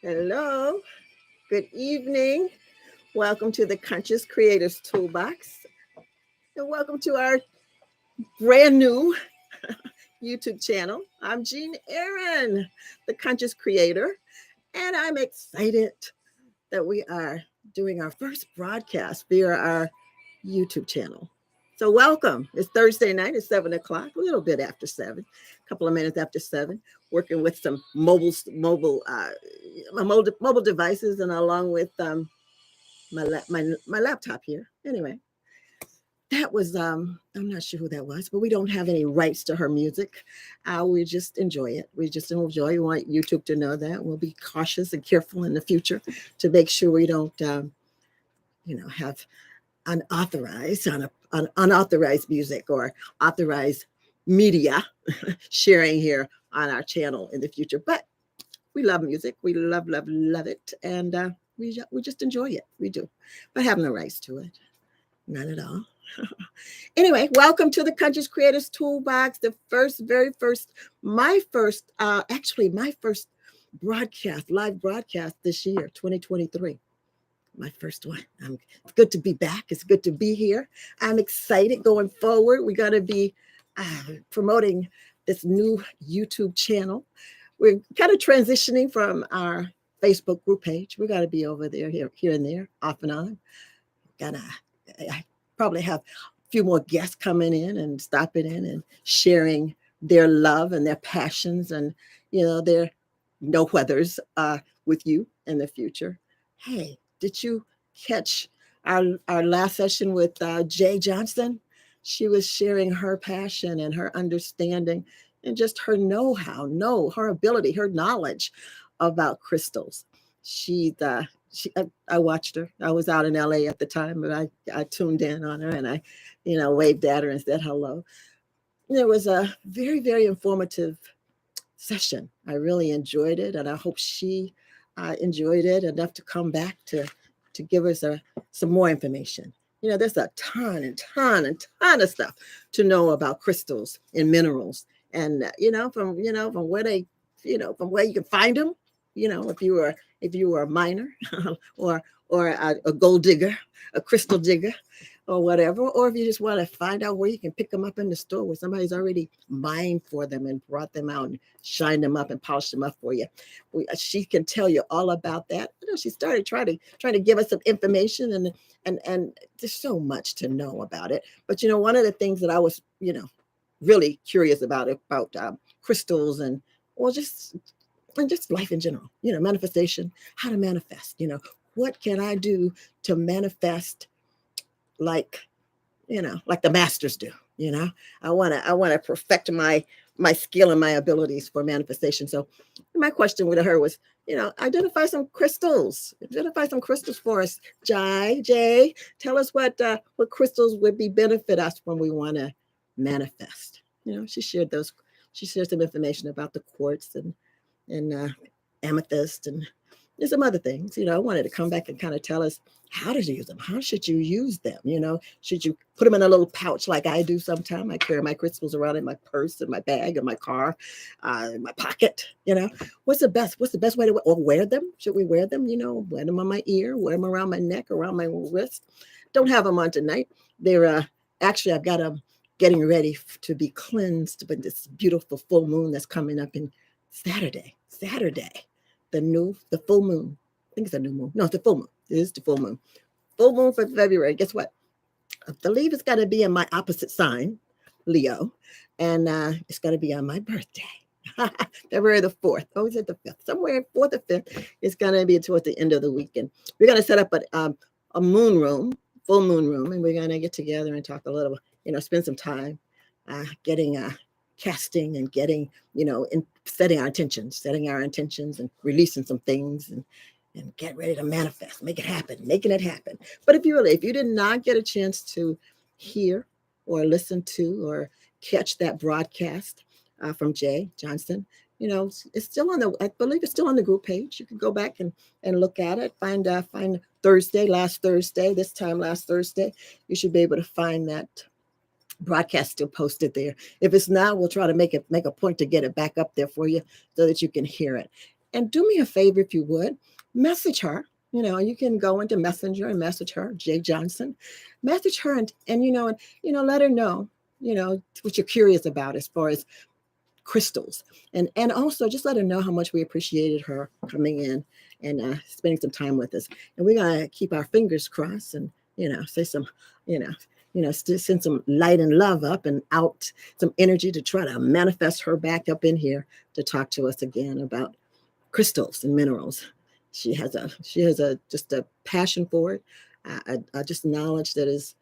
Hello, good evening. Welcome to the Conscious Creators Toolbox. And welcome to our brand new YouTube channel. I'm Jean Aaron, the Conscious Creator, and I'm excited that we are doing our first broadcast via our YouTube channel. So welcome. It's Thursday night. It's 7 o'clock, a little bit after 7, a couple of minutes after 7. Working with some mobile devices, and along with my laptop here. Anyway, that was I'm not sure who that was, but we don't have any rights to her music. We just enjoy it. We just enjoy. We want YouTube to know that. We'll be cautious and careful in the future to make sure we don't have unauthorized music or authorized media sharing here on our channel in the future. But we love music. We love it, and we just enjoy it. We do, but have no rights to it, none at all. Anyway, welcome to the Conscious Creators Toolbox. The very first, my first live broadcast this year, 2023. My first one. It's good to be back. It's good to be here. I'm excited going forward. We're going to be promoting this new YouTube channel. We're kind of transitioning from our Facebook group page. We're going to be over there, here and there, off and on. I probably have a few more guests coming in and stopping in and sharing their love and their passions and, their no-weathers with you in the future. Hey, did you catch our last session with Jay Johnson? She was sharing her passion and her understanding and just her her ability, her knowledge about crystals. I watched her. I was out in LA at the time, but I tuned in on her and I, waved at her and said hello. It was a very, very informative session. I really enjoyed it, and I hope she enjoyed it enough to come back to give us some more information. There's a ton of stuff to know about crystals and minerals, and from where they, from where you can find them. If you were a miner or a gold digger, a crystal digger, or whatever, or if you just want to find out where you can pick them up in the store where somebody's already mined for them and brought them out and shined them up and polished them up for you. She can tell you all about that. She started trying to give us some information, and there's so much to know about it. But one of the things that I was really curious about crystals and just life in general, manifestation, how to manifest, what can I do to manifest like the masters do. I want to perfect my skill and my abilities for manifestation. So my question with her was, identify some crystals for us. Jay, tell us what crystals would benefit us when we want to manifest. She shared some information about the quartz and amethyst and there's some other things. I wanted to come back and kind of tell us how to use them. How should you use them? Should you put them in a little pouch like I do sometimes? I carry my crystals around in my purse, in my bag, in my car, in my pocket. What's the best way to wear them? Should we wear them? Wear them on my ear, wear them around my neck, around my wrist. Don't have them on tonight. They're actually, I've got them getting ready to be cleansed by this beautiful full moon that's coming up in Saturday. The full moon. I think it's a new moon. No, it's the full moon. It is the full moon. Full moon for February. Guess what? I believe it's going to be in my opposite sign, Leo, and it's going to be on my birthday, February the 4th. Oh, is it the 5th? Somewhere 4th or 5th. It's going to be towards the end of the weekend. We're going to set up a moon room, full moon room, and we're going to get together and talk a little, spend some time getting casting and getting, setting our intentions and releasing some things and get ready to manifest, making it happen. But if you did not get a chance to hear or listen to or catch that broadcast from Jay Johnson, it's still I believe it's still on the group page. You can go back and look at it, find last Thursday, you should be able to find that broadcast still posted there. If it's not, we'll try to make a point to get it back up there for you so that you can hear it. And do me a favor, if you would, message her. You can go into Messenger and message her, Jay Johnson. Message her and let her know, what you're curious about as far as crystals. And also just let her know how much we appreciated her coming in and spending some time with us. And we're gonna keep our fingers crossed and say some, you know, send some light and love up and out, some energy to try to manifest her back up in here to talk to us again about crystals and minerals. She has a just a passion for it. Just knowledge that is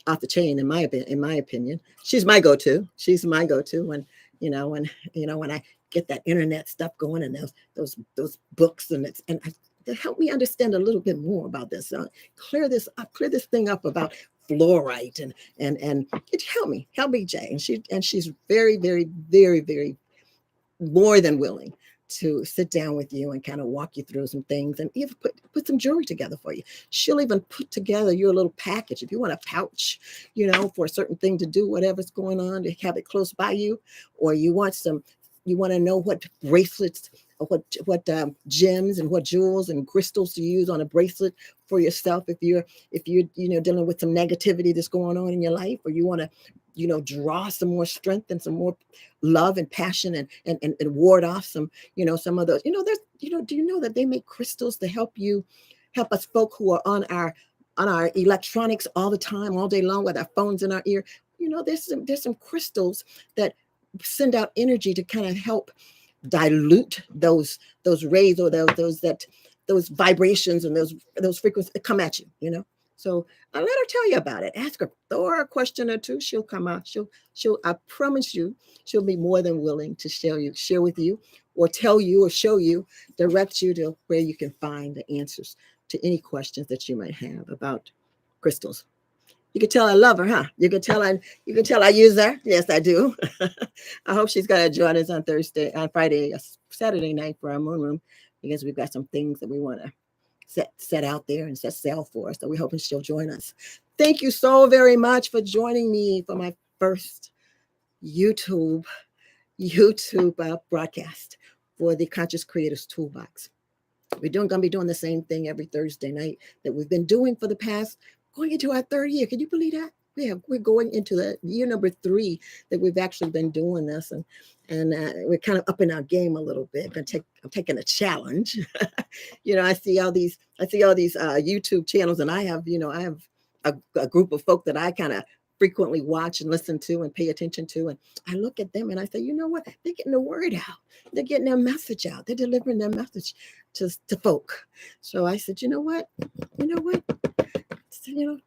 off the chain in my opinion. She's my go-to when I get that internet stuff going and those books they help me understand a little bit more about this. Clear this thing up about fluorite and it help me, Jay. And she's very, very, very, very more than willing to sit down with you and kind of walk you through some things and even put some jewelry together for you. She'll even put together your little package. If you want a pouch, for a certain thing to do, whatever's going on, to have it close by you, or you want to know what bracelets or what gems and what jewels and crystals to use on a bracelet for yourself if you're dealing with some negativity that's going on in your life, or you want to draw some more strength and some more love and passion and ward off some of those. Do you know that they make crystals to help us folk who are on our electronics all the time, all day long with our phones in our ear? There's some crystals that send out energy to kind of help dilute those rays or those vibrations and those frequencies that come at you. So I let her tell you about it. Ask her, throw her a question or two. She'll come out. She'll. I promise you, she'll be more than willing to share with you, or tell you, or show you, direct you to where you can find the answers to any questions that you might have about crystals. You can tell I love her, huh? You can tell I use her. Yes, I do. I hope she's gonna join us on Friday, Saturday night for our moon room, because we've got some things that we want to set out there and set sail for us. So we're hoping she'll join us. Thank you so very much for joining me for my first YouTube broadcast for the Conscious Creators Toolbox. We're going to be doing the same thing every Thursday night that we've been doing for the past, going into our third year. Can you believe that? We're going into the year number 3 that we've actually been doing this, and we're kind of upping our game a little bit. I'm taking a challenge. I see all these YouTube channels, and I have a group of folk that I kind of frequently watch and listen to and pay attention to, and I look at them and I say, you know what? They're getting the word out. They're getting their message out. They're delivering their message to folk. So I said, you know what?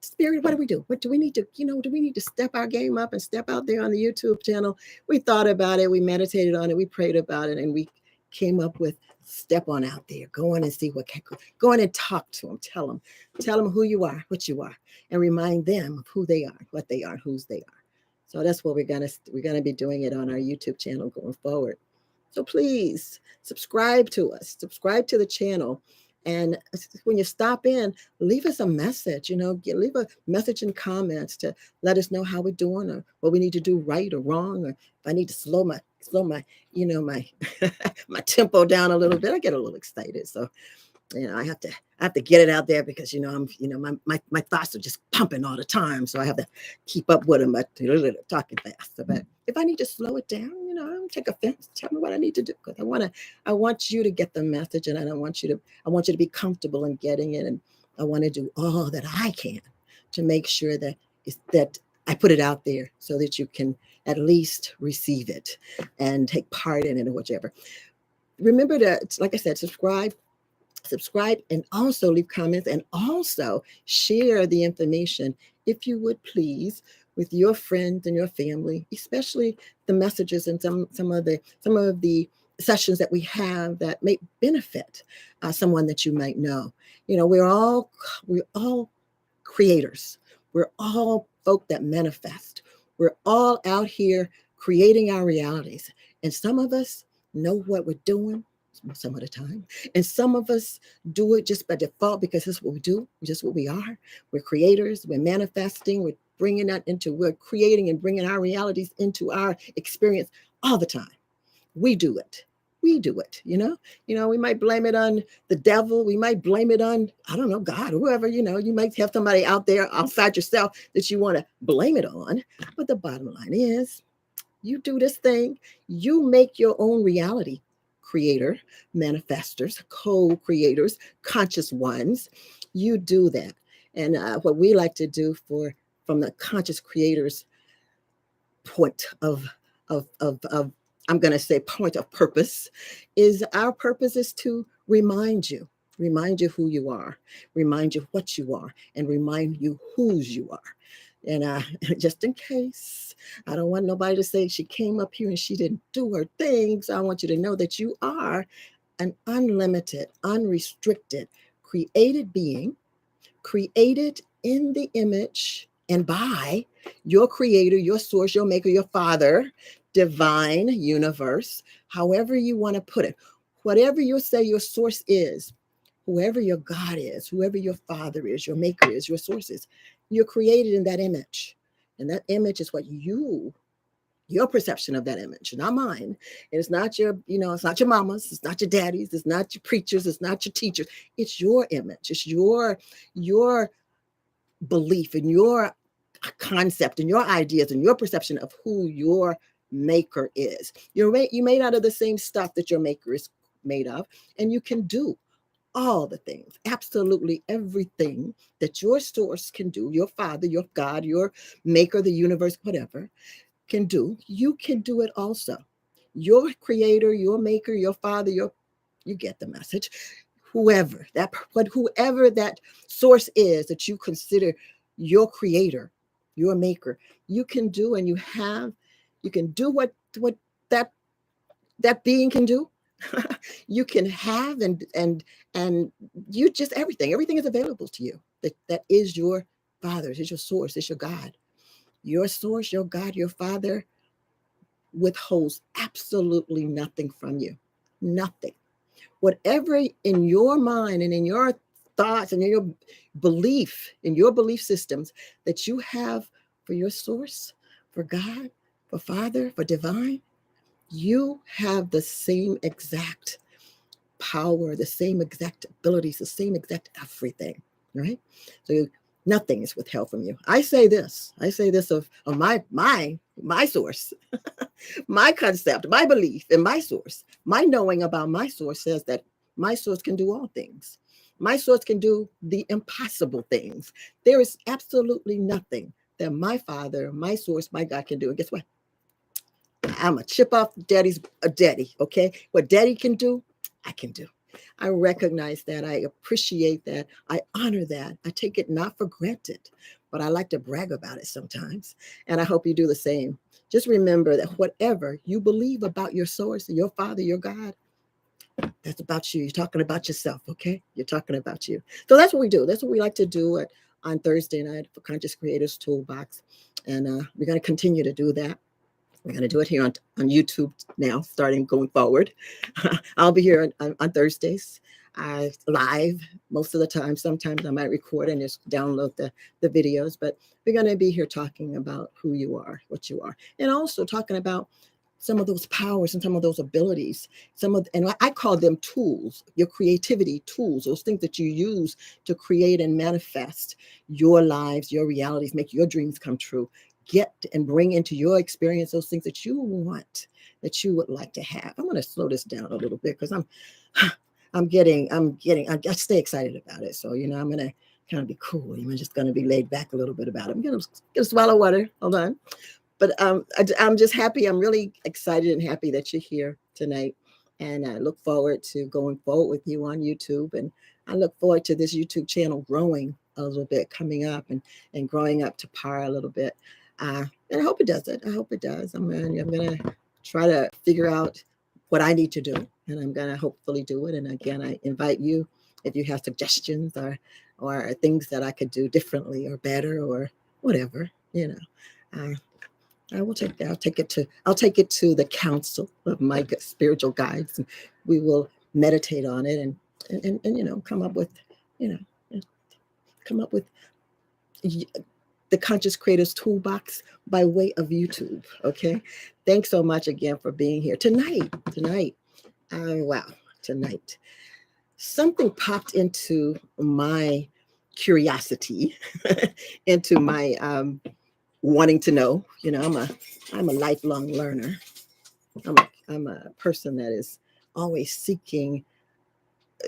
Spirit, what do we do? What do we need to, do we need to step our game up and step out there on the YouTube channel? We thought about it. We meditated on it. We prayed about it. And we came up with step on out there. Go on and see go on and talk to them. Tell them who you are, what you are, and remind them of who they are, what they are, whose they are. So that's what we're going to be doing it on our YouTube channel going forward. So please subscribe to us, subscribe to the channel. And when you stop in, leave us a message, leave a message in comments to let us know how we're doing, or what we need to do right or wrong, or if I need to slow my my tempo down a little bit. I get a little excited. So, I have to get it out there because, my thoughts are just pumping all the time. So I have to keep up with them, but talking fast. But if I need to slow it down, don't take offense. Tell me what I need to do, because I want you to get the message, and I want you to be comfortable in getting it. And I want to do all that I can to make sure that I put it out there so that you can at least receive it and take part in it or whichever. Remember to, like I said, subscribe, and also leave comments, and also share the information, if you would please, with your friends and your family, especially the messages and some of the sessions that we have that may benefit someone that you might know. We're all creators. We're all folk that manifest. We're all out here creating our realities, and some of us know what we're doing some of the time, and some of us do it just by default because that's what we do, just what we are. We're creators. We're manifesting. We're creating and bringing our realities into our experience all the time. We do it. we do it. We might blame it on the devil. We might blame it on, I don't know, God, whoever. You might have somebody out there outside yourself that you want to blame it on. But the bottom line is, you do this thing, you make your own reality. Creator, manifestors, co-creators, conscious ones, you do that. And what we like to do from the conscious creators point of I'm going to say point of purpose, is our purpose is to remind you who you are, remind you what you are, and remind you whose you are. And just in case, I don't want nobody to say she came up here and she didn't do her things. I want you to know that you are an unlimited, unrestricted, created being, created in the image and by your creator, your source, your maker, your father, divine universe, however you want to put it. Whatever you say your source is, whoever your God is, whoever your father is, your maker is, your source is, you're created in that image. And that image is what your perception of that image, not mine. It's not it's not your mama's, it's not your daddy's, it's not your preachers, it's not your teachers. It's your image. It's your belief and your concept and your ideas and your perception of who your maker is. You're made out of the same stuff that your maker is made of, and you can do all the things, absolutely everything that your source can do, your father, your God, your maker, the universe, whatever can do. You can do it also. Your creator, your maker, your father, you get the message. Whoever that source is that you consider your creator, your maker, you can do, and you can do what that being can do. You can have and you just everything is available to you. That is your father's, is your source, is your God. Your source, your God, your father withholds absolutely nothing from you. Nothing. Whatever in your mind and in your thoughts and in your belief systems that you have for your source, for God, for Father, for divine, you have the same exact power, the same exact abilities, the same exact everything, right? So nothing is withheld from you. I say this of my source, my concept, my belief, and my source. My knowing about my source says that my source can do all things. My source can do the impossible things. There is absolutely nothing that my father, my source, my God can do. And guess what? I'm a chip off daddy's a daddy, okay? What daddy can do, I can do. I recognize that. I appreciate that. I honor that. I take it not for granted, but I like to brag about it sometimes. And I hope you do the same. Just remember that whatever you believe about your source, your father, your God, that's about you. You're talking about yourself, okay? You're talking about you. So that's what we do. That's what we like to do on Thursday night for Conscious Creators Toolbox. And we're going to continue to do that. We're going to do it here on YouTube now, starting going forward. I'll be here on Thursdays, live most of the time. Sometimes I might record and just download the videos, but we're going to be here talking about who you are, what you are, and also talking about some of those powers and some of those abilities, and I call them tools, your creativity tools, those things that you use to create and manifest your lives, your realities, make your dreams come true. Get and bring into your experience those things that you want, that you would like to have. I'm going to slow this down a little bit because I stay excited about it. So, I'm going to kind of be cool. I'm just going to be laid back a little bit about it. I'm going to swallow water. Hold on. But I'm just happy. I'm really excited and happy that you're here tonight. And I look forward to going forward with you on YouTube. And I look forward to this YouTube channel growing a little bit, coming up and growing up to par a little bit. And I hope it does it. I hope it does. I'm going to try to figure out what I need to do. And I'm going to hopefully do it. And again, I invite you, if you have suggestions or things that I could do differently or better or whatever, I'll take it to the council of my spiritual guides, and we will meditate on it and come up with the Conscious Creators Toolbox by way of YouTube. Okay. Thanks so much again for being here tonight. Wow, tonight. Something popped into my curiosity, into my wanting to know. I'm a lifelong learner. I'm a person that is always seeking,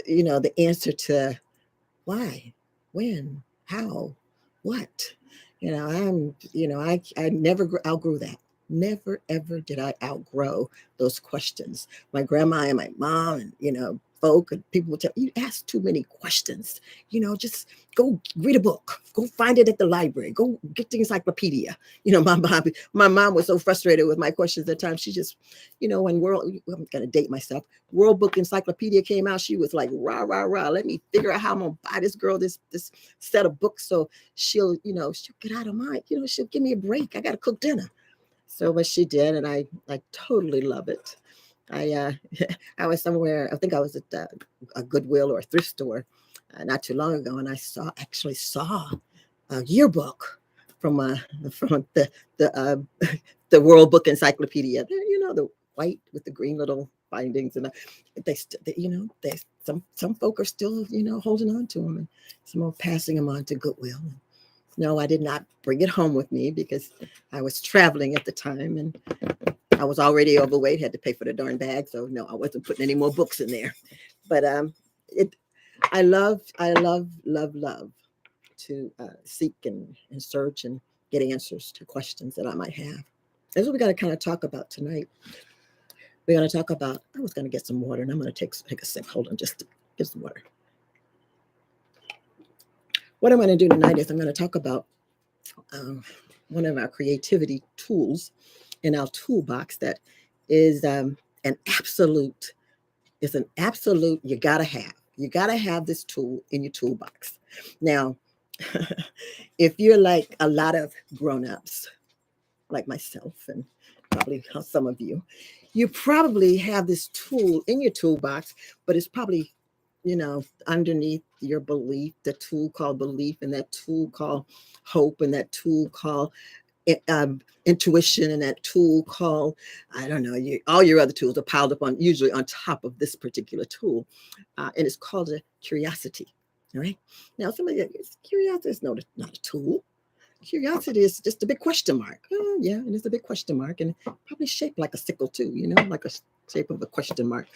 the answer to why, when, how, what. I never outgrew that. Never ever did I outgrow those questions. My grandma and my mom and folk and people would tell you ask too many questions. Just go read a book. Go find it at the library. Go get the encyclopedia. My mom was so frustrated with my questions at times. She just, when I'm gonna date myself. World Book Encyclopedia came out, she was like, rah, rah, rah. Let me figure out how I'm gonna buy this girl this set of books so she'll get out of mine. She'll give me a break. I gotta cook dinner. So what she did, and I totally love it. I I was somewhere, I think I was at a Goodwill or a thrift store not too long ago, and I actually saw a yearbook from from the World Book Encyclopedia. The white with the green little bindings, and they some folk are still holding on to them, and some are passing them on to Goodwill. No, I did not bring it home with me because I was traveling at the time and I was already overweight, had to pay for the darn bag. So no, I wasn't putting any more books in there. But it, I love to seek and search and get answers to questions that I might have. That's what we got to kind of talk about tonight. We're going to talk about. I was going to get some water, and I'm going to take a sip. Hold on, just to get some water. What I'm going to do tonight is I'm going to talk about one of our creativity tools in our toolbox that is an absolute. It's an absolute. You gotta have. You gotta have this tool in your toolbox. Now, if you're like a lot of grown-ups, like myself, and probably some of you, you probably have this tool in your toolbox, but it's probably underneath your belief, the tool called belief, and that tool called hope, and that tool called intuition, and that tool called, I don't know, all your other tools are piled up on, usually on top of this particular tool. And it's called a curiosity. All right. Now, somebody, curiosity is not a tool. Curiosity is just a big question mark. Oh, yeah, and it's a big question mark, and probably shaped like a sickle too, like a shape of a question mark.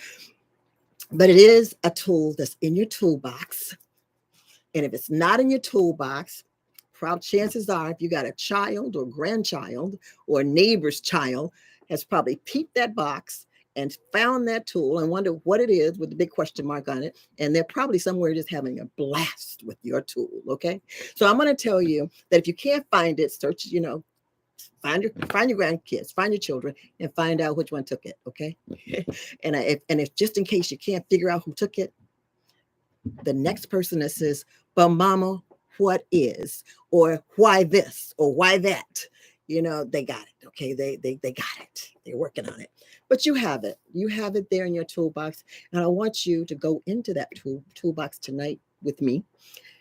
But it is a tool that's in your toolbox. And if it's not in your toolbox, chances are, if you got a child or grandchild or a neighbor's child, has probably peeped that box and found that tool and wonder what it is with the big question mark on it. And they're probably somewhere just having a blast with your tool. Okay. So I'm going to tell you that if you can't find it, search, find your grandkids, find your children, and find out which one took it. Okay. and if just in case you can't figure out who took it, the next person that says, but mama, what is, or why this, or why that, they got it. Okay. They got it. They're working on it, but you have it there in your toolbox. And I want you to go into that toolbox tonight with me.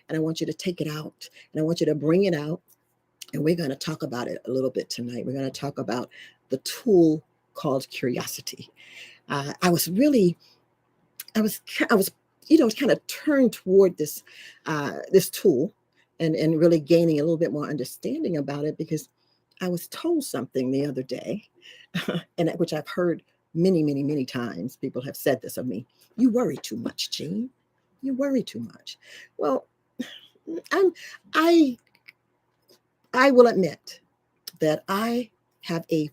And I want you to take it out, and I want you to bring it out. And we're going to talk about it a little bit tonight. We're going to talk about the tool called curiosity. I was kind of turned toward this tool, and really gaining a little bit more understanding about it, because I was told something the other day, and which I've heard many, many, many times. People have said this of me: "You worry too much, Jean. You worry too much." Well, I I will admit that I have a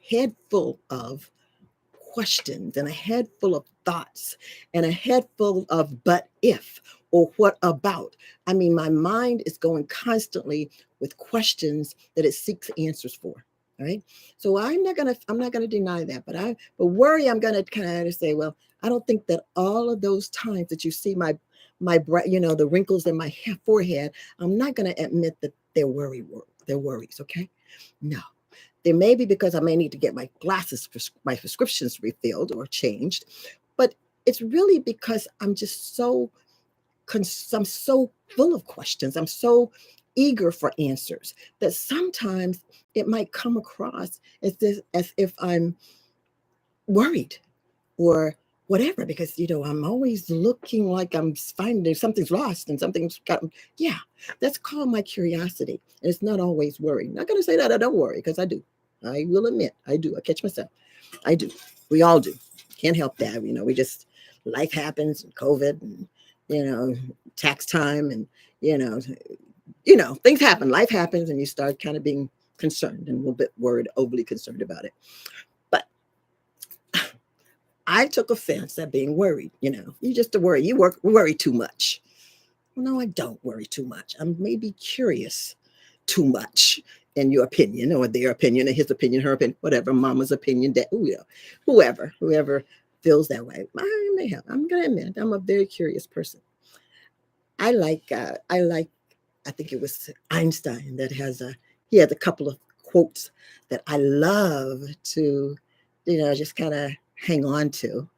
head full of questions, and a head full of thoughts, and a head full of but if, or what about. I mean, my mind is going constantly with questions that it seeks answers for. All right. So I'm not gonna deny that, but worry, I'm gonna kind of say, well, I don't think that all of those times that you see the wrinkles in my forehead, I'm not gonna admit that they're worries. Okay. No, there may be, because I may need to get my my prescriptions refilled or changed, but it's really because I'm just I'm so full of questions. I'm so eager for answers that sometimes it might come across as if I'm worried, or whatever, because I'm always looking like I'm finding something's lost and something's got. Yeah, that's called my curiosity, and it's not always worry. Not going to say that I don't worry, because I do. I will admit I do. I catch myself. I do. We all do. Can't help that. We just, life happens, and COVID, and tax time, and things happen. Life happens, and you start kind of being concerned and a little bit worried, overly concerned about it. But I took offense at being worried. You just worry. You worry too much. Well, no, I don't worry too much. I'm maybe curious too much, in your opinion, or their opinion, or his opinion, her opinion, whatever, mama's opinion, that whoever feels that way. I may have. I'm gonna admit, I'm a very curious person. I think it was Einstein that he has a couple of quotes that I love to, just kind of hang on to,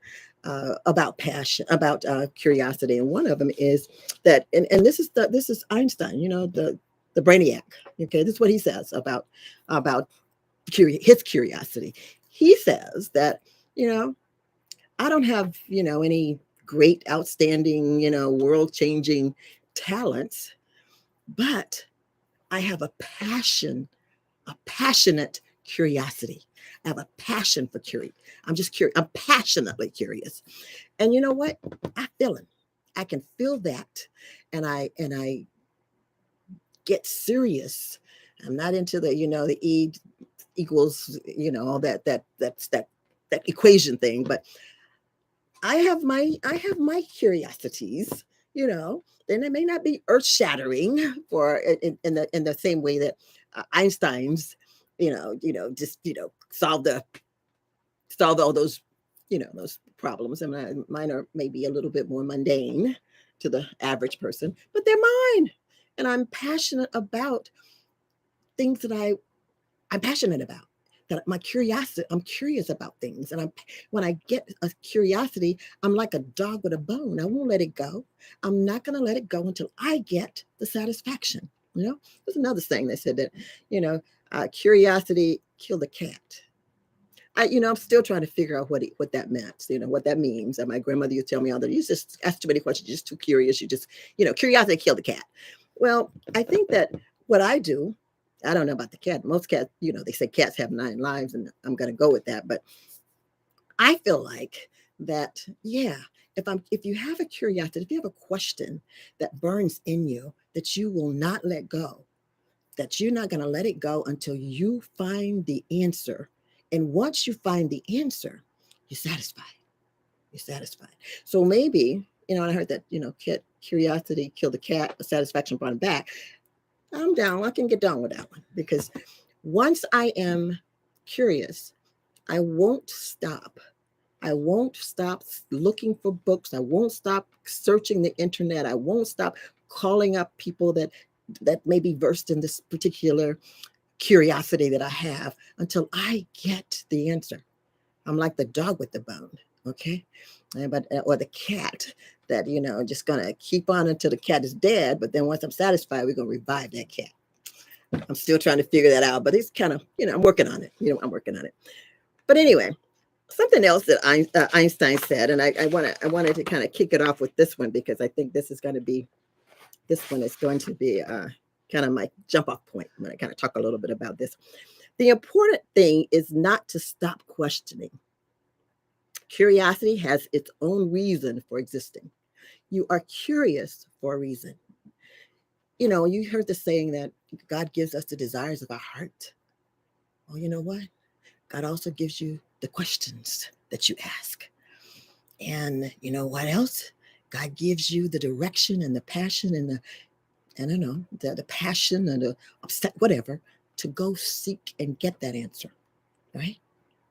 about passion, about curiosity. And one of them is that, and this is Einstein, the brainiac. Okay, this is what he says about his curiosity. He says that, I don't have, any great, outstanding, world changing talents, but I have a passionate curiosity. I have a passion for curiosity. I'm just curious. I'm passionately curious. And you know what? I feel it. I can feel that. And I get serious. I'm not into the, the E equals, all that equation thing, but I have my curiosities, then it may not be earth shattering for in the same way that Einstein's, just, solved all those, those problems. And mine are maybe a little bit more mundane to the average person, but they're mine. And I'm passionate about things that I'm passionate about. That my curiosity, I'm curious about things. And when I get a curiosity, I'm like a dog with a bone. I won't let it go. I'm not going to let it go until I get the satisfaction. There's another saying that said that, curiosity killed the cat. I'm still trying to figure out what that meant, what that means. And my grandmother used to tell me all that. You just ask too many questions. You're just too curious. You just, curiosity killed the cat. Well, I think that what I do, I don't know about the cat. Most cats, they say cats have 9 lives, and I'm going to go with that. But I feel like that, yeah, if you have a curiosity, if you have a question that burns in you, that you will not let go, that you're not going to let it go until you find the answer. And once you find the answer, you're satisfied. You're satisfied. So maybe, and I heard that, curiosity killed the cat, satisfaction brought him back. I'm down. I can get down with that one, because once I am curious, I won't stop. I won't stop looking for books. I won't stop searching the internet. I won't stop calling up people that may be versed in this particular curiosity that I have until I get the answer. I'm like the dog with the bone, okay? Or the cat that, just gonna keep on until the cat is dead. But then once I'm satisfied, we're gonna revive that cat. I'm still trying to figure that out, but it's kind of, I'm working on it. I'm working on it. But anyway, something else that Einstein said, and I wanted to kind of kick it off with this one, because I think this one is going to be kind of my jump off point when I kind of talk a little bit about this. The important thing is not to stop questioning. Curiosity has its own reason for existing. You are curious for a reason. You heard the saying that God gives us the desires of our heart. Well, you know what? God also gives you the questions that you ask. And you know what else? God gives you the direction and the passion and the passion and the upset, whatever, to go seek and get that answer, right?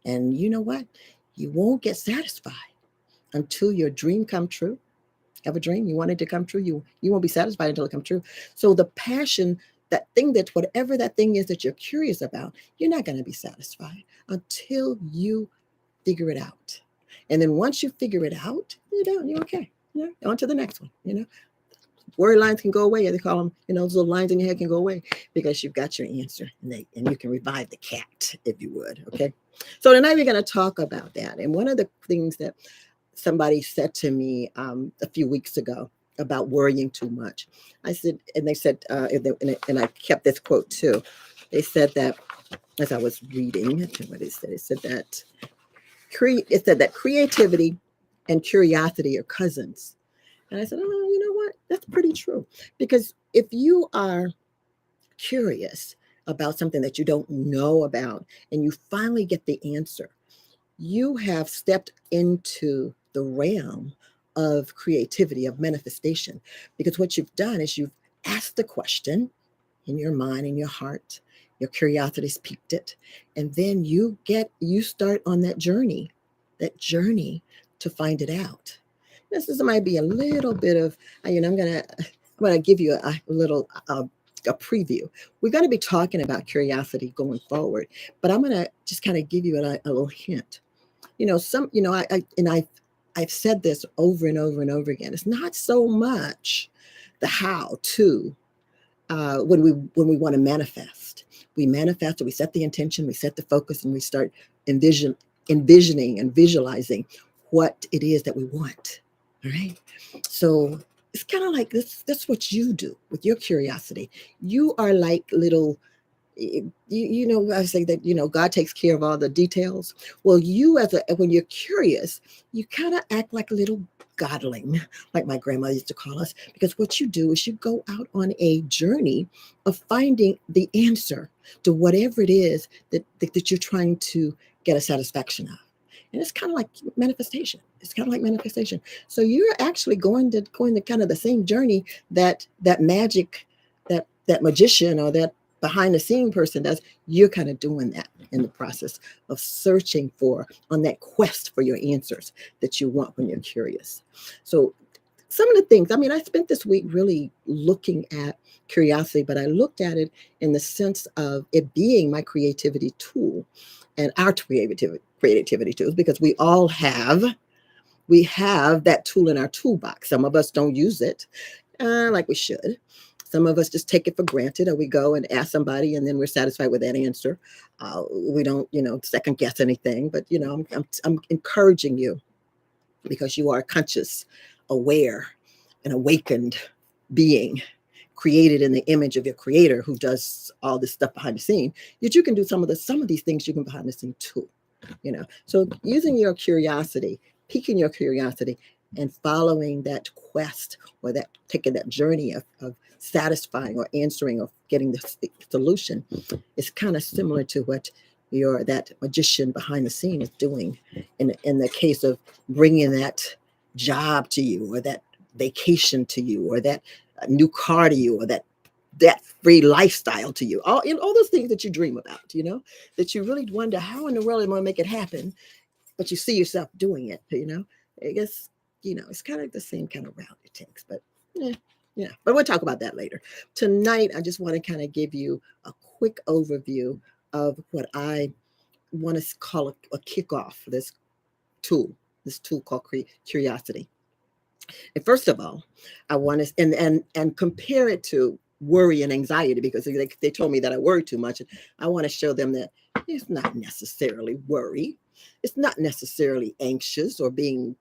And you know what? You won't get satisfied until your dream come true. Have a dream, you want it to come true, you won't be satisfied until it comes true. So the passion, that thing, that whatever that thing is that you're curious about, you're not going to be satisfied until you figure it out. And then once you figure it out, you're okay. On to the next one. Worry lines can go away. They call them, those little lines in your head can go away, because you've got your answer, and you can revive the cat, if you would. Okay. So tonight we're going to talk about that. And one of the things that somebody said to me a few weeks ago about worrying too much. I said, and they said, and I kept this quote too. They said that as I was reading, what it said that it said that creativity and curiosity are cousins. And I said, oh, you know what? That's pretty true. Because if you are curious about something that you don't know about and you finally get the answer, you have stepped into the realm of creativity, of manifestation. Because what you've done is you've asked the question in your mind, in your heart, your curiosity's piqued it, and then you start on that journey to find it out. This might be a little bit of, I'm gonna give you a little a preview. We're going to be talking about curiosity going forward, but I'm going to just kind of give you a little hint. I've said this over and over and over again. It's not so much the how to when we want to manifest. We manifest, or we set the intention, we set the focus, and we start envisioning and visualizing what it is that we want. All right. So it's kind of like this. That's what you do with your curiosity. You are like little, I say that, God takes care of all the details. Well, when you're curious, you kind of act like a little godling, like my grandma used to call us, because what you do is you go out on a journey of finding the answer to whatever it is that you're trying to get a satisfaction of. And it's kind of like manifestation. It's kind of like manifestation. So you're actually going to kind of the same journey that magic, that magician, or that behind the scene person does. You're kind of doing that in the process of searching on that quest for your answers that you want when you're curious. So some of the things, I spent this week really looking at curiosity, but I looked at it in the sense of it being my creativity tool and our creativity tools, because we have that tool in our toolbox. Some of us don't use it like we should. Some of us just take it for granted, or we go and ask somebody and then we're satisfied with that answer. We don't, second guess anything, but I'm encouraging you, because you are a conscious, aware, and awakened being, created in the image of your creator, who does all this stuff behind the scene, that you can do some of these things you can behind the scene too. So using your curiosity, piquing your curiosity, and following that quest, or taking that journey of satisfying or answering or getting the solution, is kind of similar to what that magician behind the scene is doing in the case of bringing that job to you, or that vacation to you, or that new car to you, or that free lifestyle to you, all those things that you dream about, that you really wonder how in the world am I going to make it happen, but you see yourself doing it. I guess it's kind of the same kind of route it takes, but but we'll talk about that later. Tonight I just want to kind of give you a quick overview of what I want to call a kickoff for this tool called curiosity. And first of all, I want to and compare it to worry and anxiety, because they told me that I worry too much. And I want to show them that it's not necessarily worry. It's not necessarily anxious or being,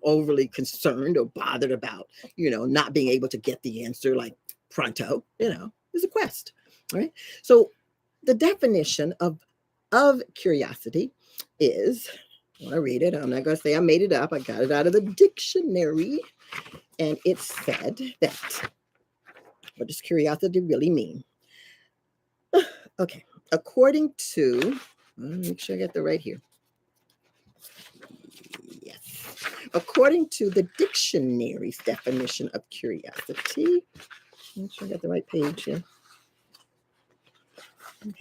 overly concerned or bothered about, not being able to get the answer like pronto. It's a quest. Right. So the definition of curiosity is, I want to read it. I'm not going to say I made it up. I got it out of the dictionary. And it said that, what does curiosity really mean? Okay. According to, let me make sure I get the right here. Yes. According to the dictionary's definition of curiosity, make sure I got the right page here.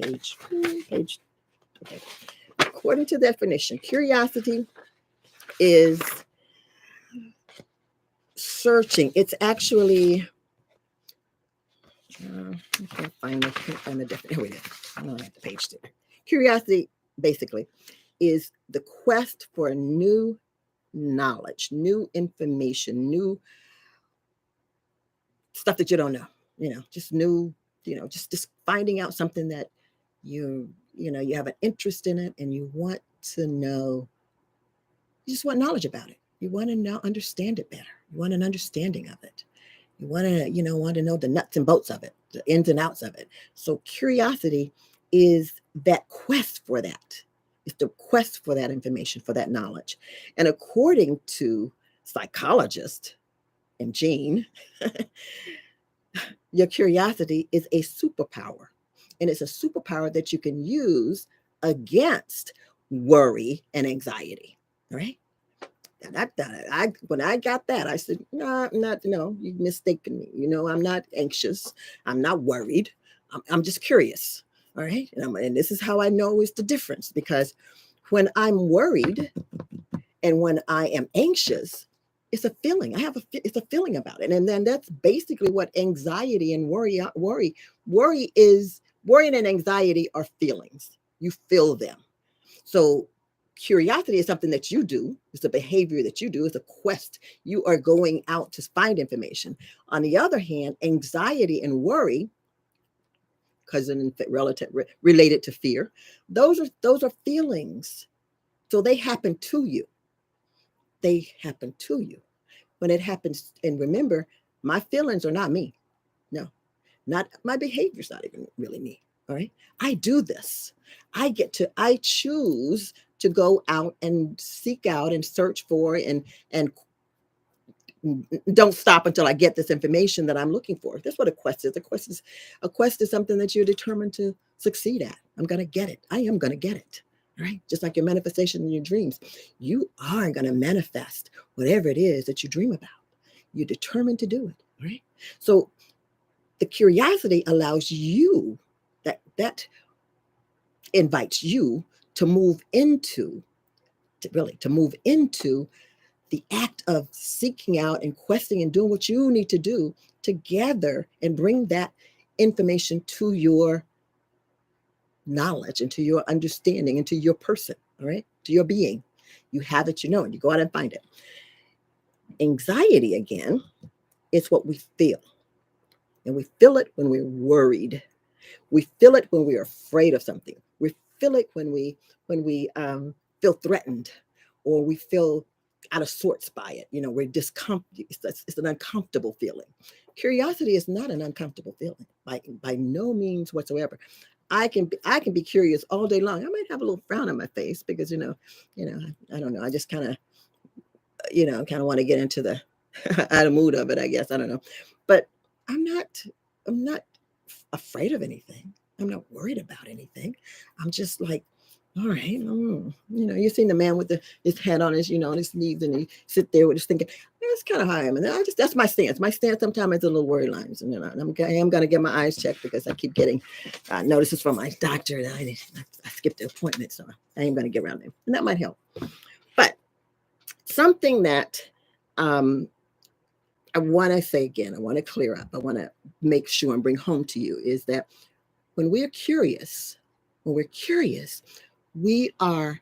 Page. Okay. According to the definition, curiosity is searching. It's actually, I can't find the definition. Here I don't have the page there. Curiosity, basically, is the quest for new knowledge, new information, new stuff that you don't know. Just new. Just finding out something that you have an interest in it, and you want to know. You just want knowledge about it. You want to now understand it better. You want an understanding of it. You want to, want to know the nuts and bolts of it, the ins and outs of it. So curiosity is that quest for that. It's the quest for that information, for that knowledge. And according to psychologist and Gene, your curiosity is a superpower. And it's a superpower that you can use against worry and anxiety. Right? And when I got that, I said, no, I'm not, no, you've mistaken me. I'm not anxious. I'm not worried. I'm just curious. All right. And this is how I know it's the difference, because when I'm worried and when I am anxious, it's a feeling. It's a feeling about it. And then that's basically what anxiety and worry and anxiety are feelings. You feel them. So curiosity is something that you do. It's a behavior that you do. It's a quest. You are going out to find information. On the other hand, anxiety and worry, related to fear, those are feelings. So they happen to you. They happen to you. When it happens, and remember, my feelings are not me. No, not my behavior's not even really me. All right. I do this. I choose to go out and seek out and search for and don't stop until I get this information that I'm looking for. That's what a quest is. A quest is something that you're determined to succeed at. I'm going to get it. I am going to get it. Right? Just like your manifestation in your dreams. You are going to manifest whatever it is that you dream about. You're determined to do it. Right? So the curiosity allows you, that invites you to move into the act of seeking out and questing and doing what you need to do to gather and bring that information to your knowledge and to your understanding and to your person, all right, to your being. You have it, and you go out and find it. Anxiety, again, is what we feel. And we feel it when we're worried. We feel it when we're afraid of something. We feel it when we feel threatened, or we feel out of sorts by it. We're discomfortable. It's an uncomfortable feeling. Curiosity is not an uncomfortable feeling by no means whatsoever. I can be curious all day long. I might have a little frown on my face because I don't know. I just kind of want to get into the out of mood of it. I guess I don't know, but I'm not afraid of anything. I'm not worried about anything. I'm just like, all right, you've seen the man with his head on his, on his knees, and he sit there with his thinking, that's kind of how I am. And that's my stance. My stance sometimes is a little worry lines. And I am going to get my eyes checked because I keep getting notices from my doctor that I skipped the appointment. So I am going to get around there. And that might help. But something that I want to say again, I want to clear up, I want to make sure and bring home to you is that when we're curious, we are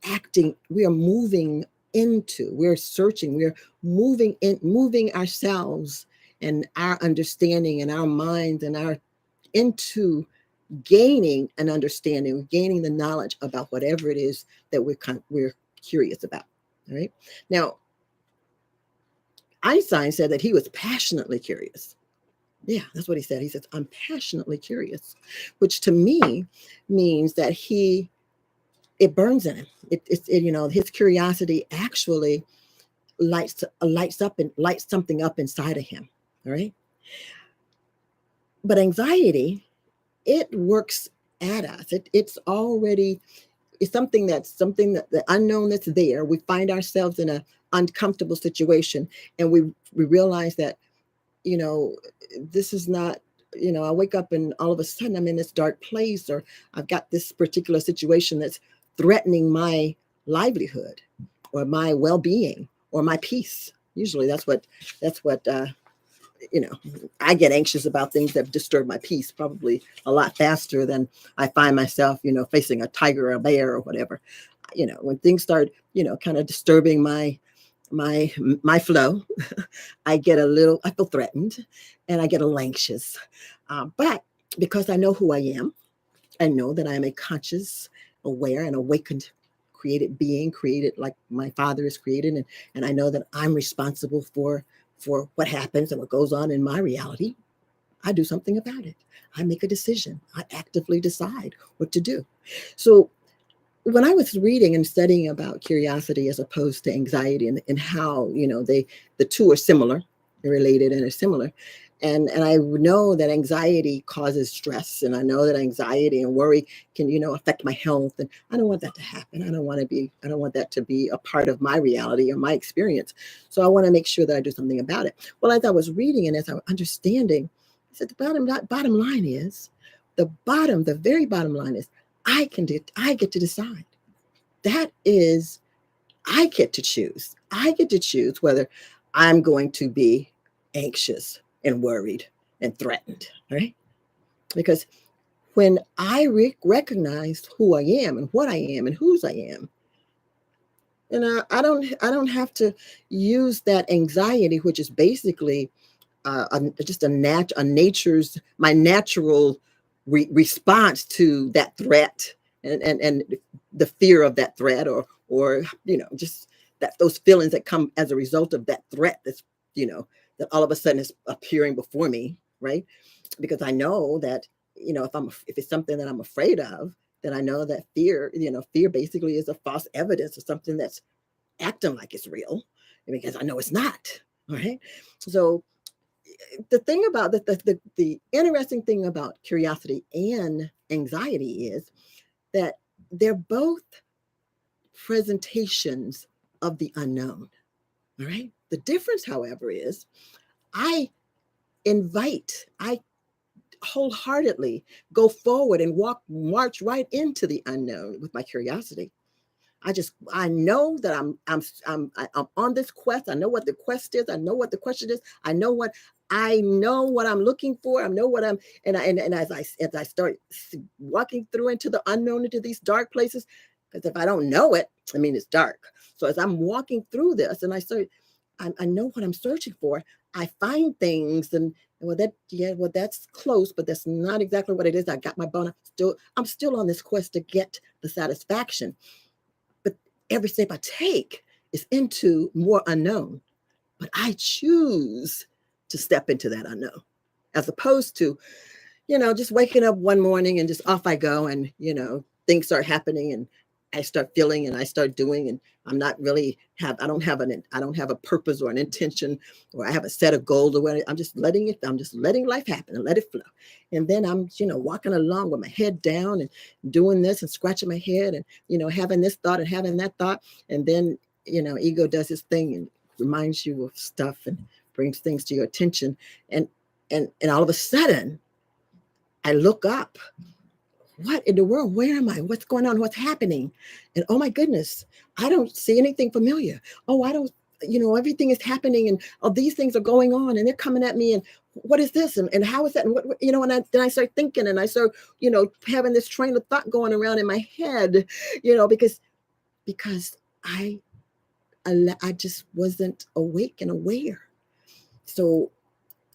acting, we are moving into, we're searching, we're moving ourselves and our understanding and our minds and into gaining an understanding, gaining the knowledge about whatever it is that we're curious about. All right. Now, Einstein said that he was passionately curious. Yeah, that's what he said. He says, I'm passionately curious, which to me means that it burns in him. His curiosity actually lights something up inside of him. All right. But anxiety, it works at us. It's something that the unknown that's there. We find ourselves in an uncomfortable situation, and we realize that, this is not, I wake up and all of a sudden I'm in this dark place, or I've got this particular situation that's threatening my livelihood or my well-being or my peace. Usually that's what I get anxious about things that disturb my peace probably a lot faster than I find myself, facing a tiger or a bear or whatever. When things start, kind of disturbing my flow, I feel threatened and I get a little anxious. But because I know who I am, I know that I am a conscious, aware, and awakened created being, created like my Father is created, and I know that I'm responsible for what happens and what goes on in my reality, I do something about it. I make a decision. I actively decide what to do. So when I was reading and studying about curiosity as opposed to anxiety, and how, the two are similar, they're related and are similar. And I know that anxiety causes stress, and I know that anxiety and worry can, affect my health. And I don't want that to happen. I don't want that to be a part of my reality or my experience. So I want to make sure that I do something about it. Well, as I was reading and as I was understanding, I said the bottom line is, the very bottom line is, I get to decide. That is, I get to choose. I get to choose whether I'm going to be anxious and worried and threatened, right? Because when I recognize who I am and what I am and whose I am, and I don't have to use that anxiety, which is basically just a nature's my natural response to that threat, and the fear of that threat, or just that those feelings that come as a result of that threat, you know that all of a sudden is appearing before me, right? Because I know that, if it's something that I'm afraid of, then I know that fear basically is a false evidence of something that's acting like it's real, because I know it's not. All right. So the thing about the interesting thing about curiosity and anxiety is that they're both presentations of the unknown. All right. The difference, however, is I I wholeheartedly go forward and march right into the unknown with my curiosity. I know that I'm on this quest. I know what the quest is. I know what the question is. I know what I'm looking for. I know what I'm and as I start walking through into the unknown, into these dark places, because if I don't know it, I mean it's dark. So as I'm walking through this, and I know what I'm searching for. I find things, and that's close, but that's not exactly what it is. I got my bone. I'm still on this quest to get the satisfaction. But every step I take is into more unknown. But I choose to step into that unknown, as opposed to, just waking up one morning and just off I go, and, things start happening, and I start feeling and I start doing, and I don't have a purpose or an intention, or I have a set of goals or whatever. I'm just letting life happen and let it flow. And then I'm, walking along with my head down and doing this and scratching my head and, having this thought and having that thought. And then, ego does its thing and reminds you of stuff and brings things to your attention. And all of a sudden I look up. What in the world? Where am I? What's going on? What's happening? And oh my goodness, I don't see anything familiar. Oh, I don't, everything is happening, and all these things are going on, and they're coming at me. And what is this? And how is that? And then I start thinking, and I start, having this train of thought going around in my head, because I just wasn't awake and aware. So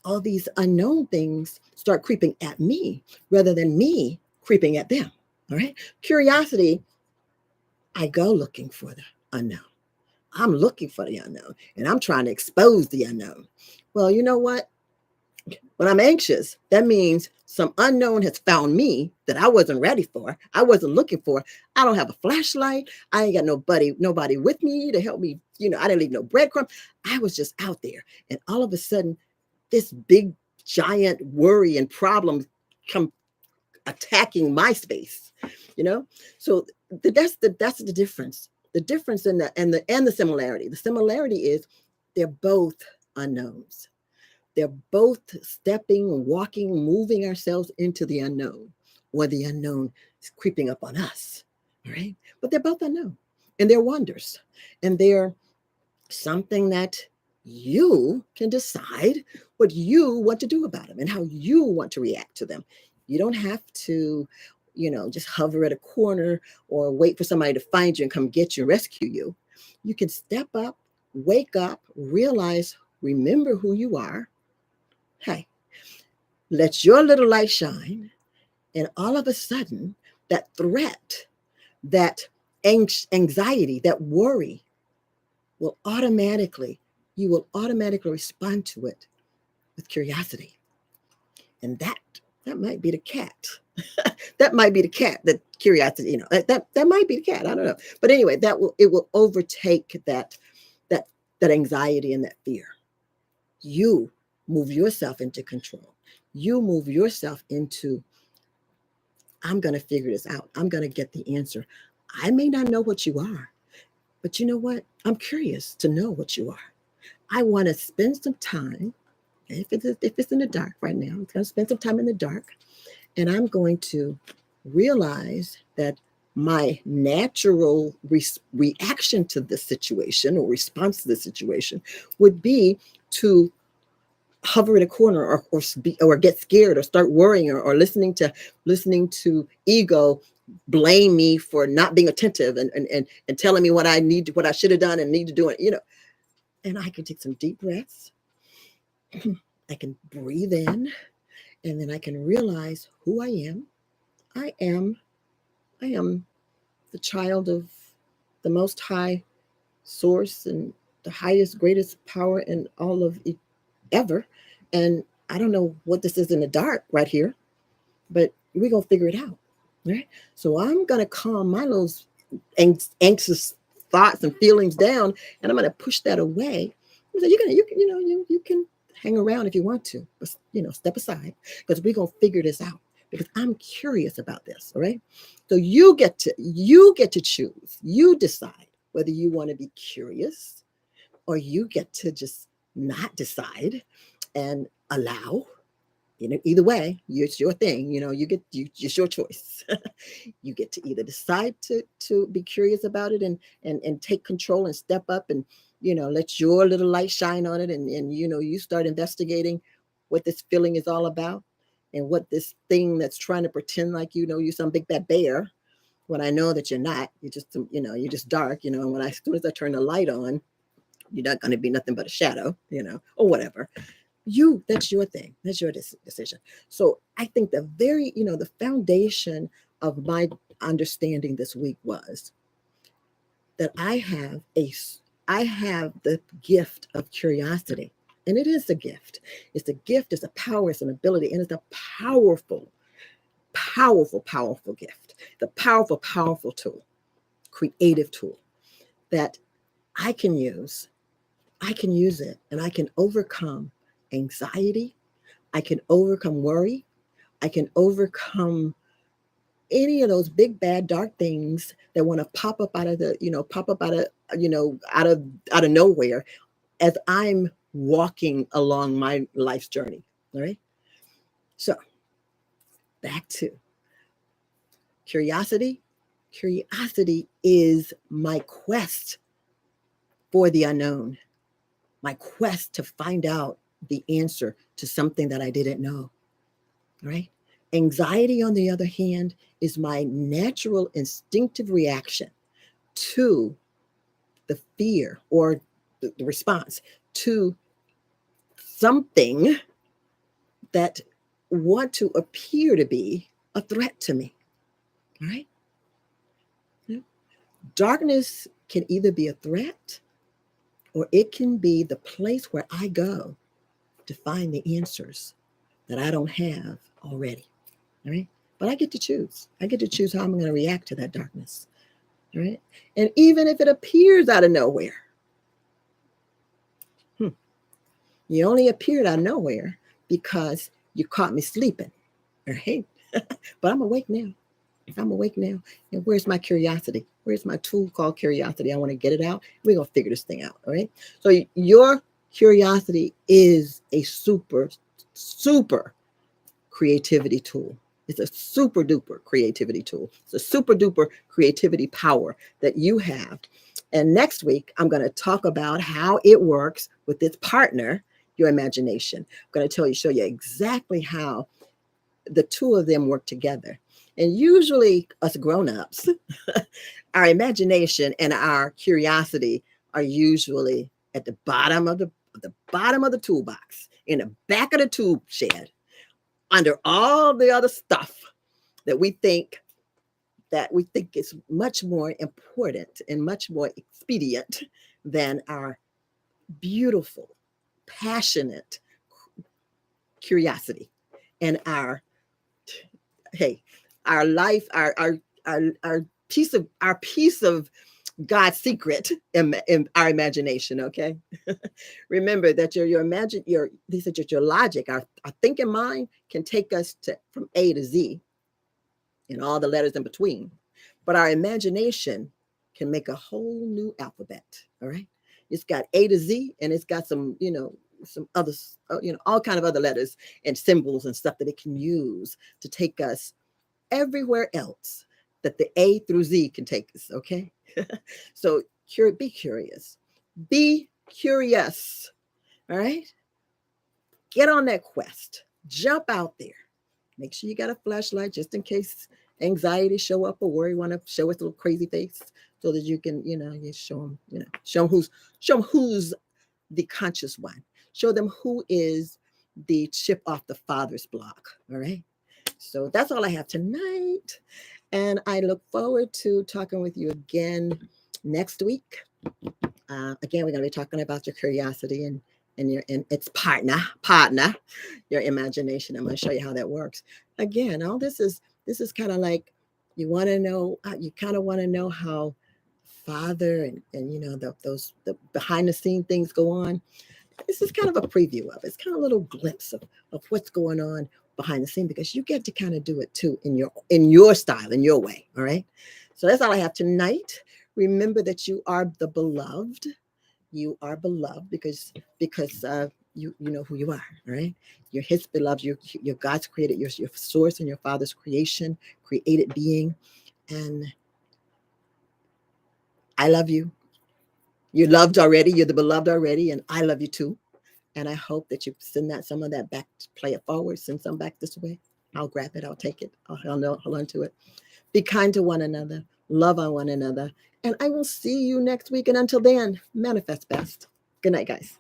all these unknown things start creeping at me rather than me creeping at them. All right. Curiosity, I go looking for the unknown. I'm looking for the unknown, and I'm trying to expose the unknown. Well, you know what? When I'm anxious, that means some unknown has found me that I wasn't ready for. I wasn't looking for. I don't have a flashlight. I ain't got nobody with me to help me. I didn't leave no breadcrumb. I was just out there. And all of a sudden, this big, giant worry and problem come attacking my space, So that's the difference. The difference in the similarity. The similarity is they're both unknowns. They're both stepping, walking, moving ourselves into the unknown, or the unknown is creeping up on us. All right. But they're both unknown, and they're wonders, and they're something that you can decide what you want to do about them and how you want to react to them. You don't have to, just hover at a corner or wait for somebody to find you and come get you and rescue you. You can step up, wake up, realize, remember who you are. Hey, let your little light shine. And all of a sudden, that threat, that anxiety, that worry will you will automatically respond to it with curiosity. And that might be the cat. That might be the cat, that curiosity, that might be the cat. I don't know. But anyway, it will overtake that that anxiety and that fear. You move yourself into control. You move yourself into, I'm going to figure this out. I'm going to get the answer. I may not know what you are, but you know what? I'm curious to know what you are. I want to spend some time. If it's in the dark right now, I'm going to spend some time in the dark, and I'm going to realize that my natural reaction to this situation, or response to the situation, would be to hover in a corner, or get scared, or start worrying, or listening to ego blame me for not being attentive, and telling me what I should have done and need to do it. And I can take some deep breaths. I can breathe in, and then I can realize who I am. I am the child of the Most High Source, and the highest, greatest power in all of ever. And I don't know what this is in the dark right here, but we're going to figure it out. Right? So I'm going to calm my little anxious thoughts and feelings down, and I'm going to push that away. So you can hang around if you want to, but step aside, because we're going to figure this out, because I'm curious about this. All right. So you get to choose. You decide whether you want to be curious, or you get to just not decide and allow. Either way, it's your thing. It's your choice. You get to either decide to be curious about it, and take control and step up, and let your little light shine on it, and you start investigating what this feeling is all about, and what this thing that's trying to pretend like you're some big bad bear, when I know that you're not. You're just dark. And as soon as I turn the light on, you're not going to be nothing but a shadow, or whatever. That's your thing. That's your decision. So I think the foundation of my understanding this week was that I have the gift of curiosity. And it is a gift. It's a gift, it's a power, it's an ability, and it's a powerful, powerful, powerful gift. The powerful, powerful tool, creative tool that I can use. I can use it, and I can overcome anxiety. I can overcome worry. I can overcome any of those big bad dark things that want to pop up out of out of nowhere, as I'm walking along my life's journey. All right. So back to curiosity. Curiosity is my quest for the unknown, my quest to find out the answer to something that I didn't know. Right? Anxiety, on the other hand, is my natural instinctive reaction to the fear, or the response to something that want to appear to be a threat to me. All right? Darkness can either be a threat, or it can be the place where I go to find the answers that I don't have already. All right. But I get to choose. I get to choose how I'm going to react to that darkness. All right. And even if it appears out of nowhere, you only appeared out of nowhere because you caught me sleeping. All right. But I'm awake now. I'm awake now. And where's my curiosity? Where's my tool called curiosity? I want to get it out. We're going to figure this thing out. All right. So your curiosity is a super, super creativity tool. It's a super duper creativity tool. It's a super duper creativity power that you have. And next week, I'm going to talk about how it works with its partner, your imagination. I'm going to show you exactly how the two of them work together. And usually us grown-ups, our imagination and our curiosity are usually at the bottom of the toolbox, in the back of the tool shed, under all the other stuff that we think that we think is much more important and much more expedient than our beautiful, passionate curiosity and our, hey, our life, our piece of God's secret in our imagination. Okay, remember that your imagine your these are just your logic. Our thinking mind can take us to from A to Z and all the letters in between, but our imagination can make a whole new alphabet. All right, it's got A to Z, and it's got some some others, all kind of other letters and symbols and stuff that it can use to take us everywhere else that the A through Z can take us. Okay, so be curious, be curious. All right, get on that quest, jump out there. Make sure you got a flashlight just in case anxiety show up or worry want to show its little crazy face, so that you can you show them show them who's the conscious one. Show them who is the chip off the father's block. All right. So that's all I have tonight. And I look forward to talking with you again next week. Again, we're going to be talking about your curiosity and its partner, your imagination. I'm going to show you how that works. Again, all this is kind of like you want to know. You kind of want to know how father and the behind the scene things go on. This is kind of a preview of it. It's kind of a little glimpse of what's going on behind the scene, because you get to kind of do it too in your style, in your way. All right. So that's all I have tonight. Remember that you are the beloved. You are beloved because you know who you are. All right. You're his beloved. You're God's created. You're your source and your father's creation, created being. And I love you. You're loved already. You're the beloved already. And I love you too. And I hope that you send some of that back, play it forward, send some back this way. I'll grab it. I'll take it. I'll hold on to it. Be kind to one another. Love on one another. And I will see you next week. And until then, manifest best. Good night, guys.